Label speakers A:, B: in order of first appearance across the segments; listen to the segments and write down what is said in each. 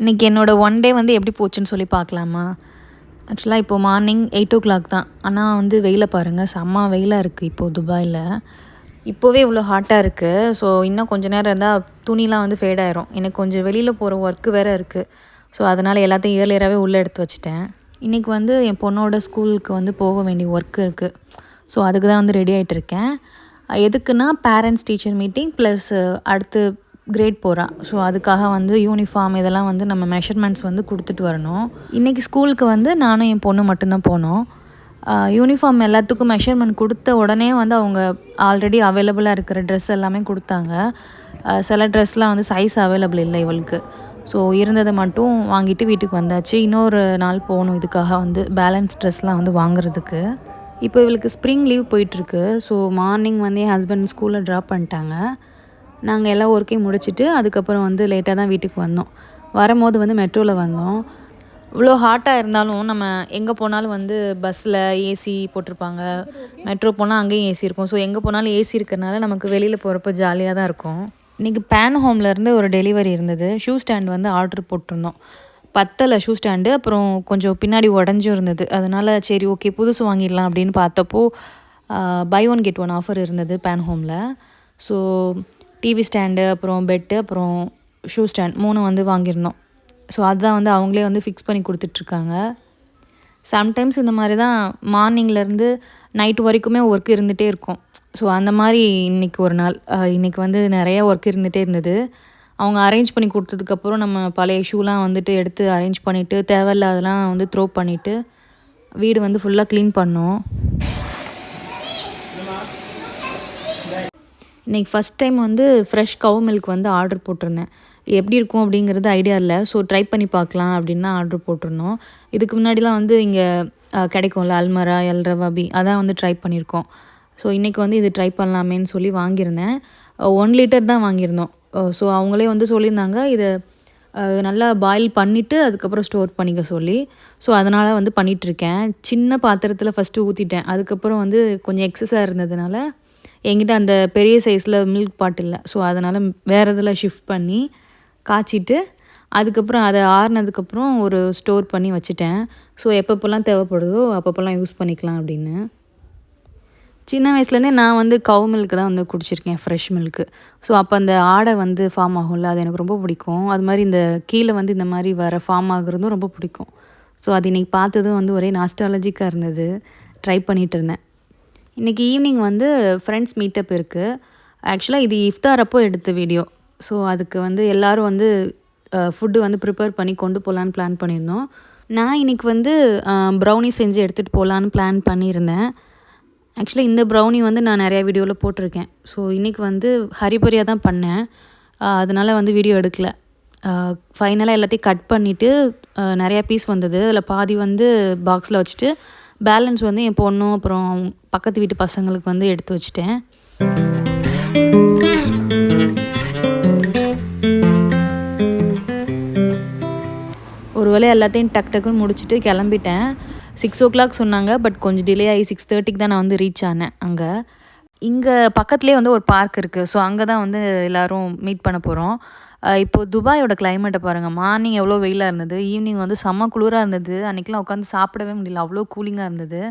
A: இன்றைக்கி என்னோடய one day வந்து எப்படி போச்சுன்னு சொல்லி பார்க்கலாமா? ஆக்சுவலாக இப்போது மார்னிங் 8:00 தான். ஆனால் வந்து வெயிலை பாருங்கள், செம்ம வெயிலாக இருக்குது இப்போது துபாயில். இப்போவே இவ்வளோ ஹாட்டாக இருக்குது. ஸோ இன்னும் கொஞ்சம் நேரம் இருந்தால் துணிலாம் வந்து ஃபேட் ஆயிரும். எனக்கு கொஞ்சம் வெளியில் போகிற ஒர்க்கு வேறு இருக்குது. ஸோ அதனால் எல்லாத்தையும் இயர்லியராகவே உள்ளே எடுத்து வச்சுட்டேன். இன்றைக்கி வந்து என் பொண்ணோட ஸ்கூலுக்கு வந்து போக வேண்டிய ஒர்க்கு இருக்குது. ஸோ அதுக்கு தான் வந்து ரெடி ஆகிட்டுருக்கேன். எதுக்குன்னா பேரண்ட்ஸ் டீச்சர் மீட்டிங் ப்ளஸ் அடுத்து கிரேட் போகிறா. ஸோ அதுக்காக வந்து யூனிஃபார்ம் இதெல்லாம் வந்து நம்ம மெஷர்மெண்ட்ஸ் வந்து கொடுத்துட்டு வரணும். இன்றைக்கி ஸ்கூலுக்கு வந்து நானும் என் பொண்ணு மட்டும்தான் போனோம். யூனிஃபார்ம் எல்லாத்துக்கும் மெஷர்மெண்ட் கொடுத்த உடனே வந்து அவங்க ஆல்ரெடி அவைலபிளாக இருக்கிற ட்ரெஸ் எல்லாமே கொடுத்தாங்க. சில ட்ரெஸ்லாம் வந்து சைஸ் அவைலபிள் இல்லை இவளுக்கு. ஸோ இருந்ததை மட்டும் வாங்கிட்டு வீட்டுக்கு வந்தாச்சு. இன்னொரு நாள் போகணும் இதுக்காக வந்து பேலன்ஸ் ட்ரெஸ்லாம் வந்து வாங்குறதுக்கு. இப்போ இவளுக்கு ஸ்ப்ரிங் லீவ் போயிட்டுருக்கு. ஸோ மார்னிங் வந்து என் ஹஸ்பண்ட் ஸ்கூலில் ட்ராப் பண்ணிட்டாங்க. நாங்கள் எல்லா ஒர்க்கையும் முடிச்சுட்டு அதுக்கப்புறம் வந்து லேட்டாக தான் வீட்டுக்கு வந்தோம். வரும்போது வந்து மெட்ரோவில் வந்தோம். இவ்வளோ ஹாட்டாக இருந்தாலும் நம்ம எங்கே போனாலும் வந்து பஸ்ஸில் ஏசி போட்டிருப்பாங்க. மெட்ரோ போனால் அங்கேயும் ஏசி இருக்கும். ஸோ எங்கே போனாலும் ஏசி இருக்கிறனால நமக்கு வெளியில் போகிறப்ப ஜாலியாக தான் இருக்கும். இன்றைக்கி பேன் ஹோம்லேருந்து ஒரு டெலிவரி இருந்தது. ஷூ ஸ்டாண்ட் வந்து ஆர்டர் போட்டிருந்தோம். பத்தலை ஷூ ஸ்டாண்டு. அப்புறம் கொஞ்சம் பின்னாடி உடஞ்சும் இருந்தது. அதனால் சரி ஓகே புதுசு வாங்கிடலாம் அப்படின்னு பார்த்தப்போ buy one get one offer இருந்தது பேன் ஹோமில். ஸோ டிவி ஸ்டாண்டு, அப்புறம் பெட்டு, அப்புறம் ஷூ ஸ்டாண்ட் 3 வந்து வாங்கியிருந்தோம். ஸோ அதுதான் வந்து அவங்களே வந்து ஃபிக்ஸ் பண்ணி கொடுத்துட்ருக்காங்க. சம்டைம்ஸ் இந்த மாதிரி தான் மார்னிங்லேருந்து நைட்டு வரைக்குமே ஒர்க் இருந்துகிட்டே இருக்கும். ஸோ அந்த மாதிரி இன்றைக்கி ஒரு நாள் இன்றைக்கி வந்து நிறையா ஒர்க் இருந்துகிட்டே இருந்தது. அவங்க அரேஞ்ச் பண்ணி கொடுத்ததுக்கப்புறம் நம்ம பழைய ஷூலாம் வந்துட்டு எடுத்து அரேஞ்ச் பண்ணிவிட்டு தேவையில்லாதெல்லாம் வந்து த்ரோ பண்ணிவிட்டு வீடு வந்து ஃபுல்லாக க்ளீன் பண்ணோம். இன்றைக்கி ஃபஸ்ட் டைம் வந்து ஃப்ரெஷ் கவ் மில்க் வந்து ஆர்டர் போட்டிருந்தேன். எப்படி இருக்கும் அப்படிங்கிறது ஐடியா இல்லை. ஸோ ட்ரை பண்ணி பார்க்கலாம் அப்படின்னு தான் ஆர்டர் போட்டிருந்தோம். இதுக்கு முன்னாடிலாம் வந்து இங்கே கிடைக்கும்ல அல்மரா, எல் ரவாபி, அதான் வந்து ட்ரை பண்ணியிருக்கோம். ஸோ இன்றைக்கி வந்து இது ட்ரை பண்ணலாமேன்னு சொல்லி வாங்கியிருந்தேன். 1 லிட்டர் தான் வாங்கியிருந்தோம். ஸோ அவங்களே வந்து சொல்லியிருந்தாங்க இதை நல்லா பாயில் பண்ணிவிட்டு அதுக்கப்புறம் ஸ்டோர் பண்ணிக்க சொல்லி. ஸோ அதனால் வந்து பண்ணிகிட்ருக்கேன். சின்ன பாத்திரத்தில் ஃபஸ்ட்டு ஊற்றிட்டேன். அதுக்கப்புறம் வந்து கொஞ்சம் எக்ஸஸாக இருந்ததுனால என்கிட்ட அந்த பெரிய சைஸில் மில்க் பாட் இல்லை. ஸோ அதனால் வேறு இதில் ஷிஃப்ட் பண்ணி காய்ச்சிட்டு அதுக்கப்புறம் அதை ஆறுனதுக்கப்புறம் ஒரு ஸ்டோர் பண்ணி வச்சுட்டேன். ஸோ எப்பப்போல்லாம் தேவைப்படுதோ அப்பப்போல்லாம் யூஸ் பண்ணிக்கலாம் அப்படின்னு. சின்ன வயசுலேருந்தே நான் வந்து கவ் மில்க்கு தான் வந்து குடிச்சிருக்கேன், ஃப்ரெஷ் மில்க்கு. ஸோ அப்போ அந்த ஆடை வந்து ஃபார்ம் ஆகும்ல, அது எனக்கு ரொம்ப பிடிக்கும். அது மாதிரி இந்த கீழே வந்து இந்த மாதிரி வர ஃபார்ம் ஆகுறதும் ரொம்ப பிடிக்கும். ஸோ அது இன்றைக்கி பார்த்ததும் வந்து ஒரே நாஸ்டாலஜிக்காக இருந்தது. ட்ரை பண்ணிகிட்டு இருந்தேன். இன்றைக்கி ஈவினிங் வந்து ஃப்ரெண்ட்ஸ் மீட்டப் இருக்குது. ஆக்சுவலாக இது இஃப்தார் அப்போ எடுத்த வீடியோ. ஸோ அதுக்கு வந்து எல்லோரும் வந்து ஃபுட்டு வந்து ப்ரிப்பேர் பண்ணி கொண்டு போகலான்னு பிளான் பண்ணியிருந்தோம். நான் இன்றைக்கி வந்து ப்ரௌனி செஞ்சு எடுத்துகிட்டு போகலான்னு பிளான் பண்ணியிருந்தேன். ஆக்சுவலி இந்த ப்ரௌனி வந்து நான் நிறையா வீடியோவில் போட்டிருக்கேன். ஸோ இன்றைக்கி வந்து ஹரிபரியாக தான் பண்ணேன். அதனால் வந்து வீடியோ எடுக்கலை. ஃபைனலாக எல்லாத்தையும் கட் பண்ணிவிட்டு நிறையா பீஸ் வந்தது. அதில் பாதி வந்து பாக்ஸில் வச்சுட்டு பேலன்ஸ் வந்து என் பொண்ணும் அப்புறம் பக்கத்து வீட்டு பசங்களுக்கு வந்து எடுத்து வச்சுட்டேன். ஒரு வேளை எல்லாத்தையும் டக்குன்னு முடிச்சுட்டு கிளம்பிட்டேன். 6:00 சொன்னாங்க. பட் கொஞ்சம் டிலே ஆகி 6:30 தான் நான் வந்து ரீச் ஆனேன் அங்கே. இங்கே பக்கத்துலேயே வந்து ஒரு பார்க் இருக்குது. ஸோ அங்கே தான் வந்து எல்லோரும் மீட் பண்ண போகிறோம். இப்போது துபாயோட கிளைமேட்டை பாருங்கள். மார்னிங் எவ்வளோ வெயிலாக இருந்தது, ஈவினிங் வந்து செம்ம குளிராக இருந்தது. அன்றைக்கெலாம் உட்காந்து சாப்பிடவே முடியல, அவ்வளோ கூலிங்காக இருந்தது.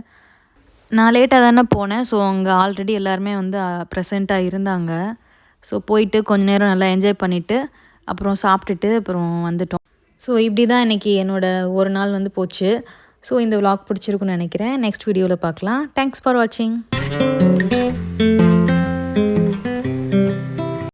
A: நான் லேட்டாக தானே போனேன். ஸோ அங்கே ஆல்ரெடி எல்லாருமே வந்து ப்ரெசண்ட்டாக இருந்தாங்க. ஸோ போயிட்டு கொஞ்ச நேரம் நல்லா என்ஜாய் பண்ணிவிட்டு அப்புறம் சாப்பிட்டுட்டு அப்புறம் வந்துட்டோம். ஸோ இப்படி தான் இன்றைக்கி என்னோடய ஒரு நாள் வந்து போச்சு. ஸோ இந்த விலாக் பிடிச்சிருக்குன்னு நினைக்கிறேன். நெக்ஸ்ட் வீடியோவில் பார்க்கலாம். தேங்க்ஸ் ஃபார் வாட்சிங்.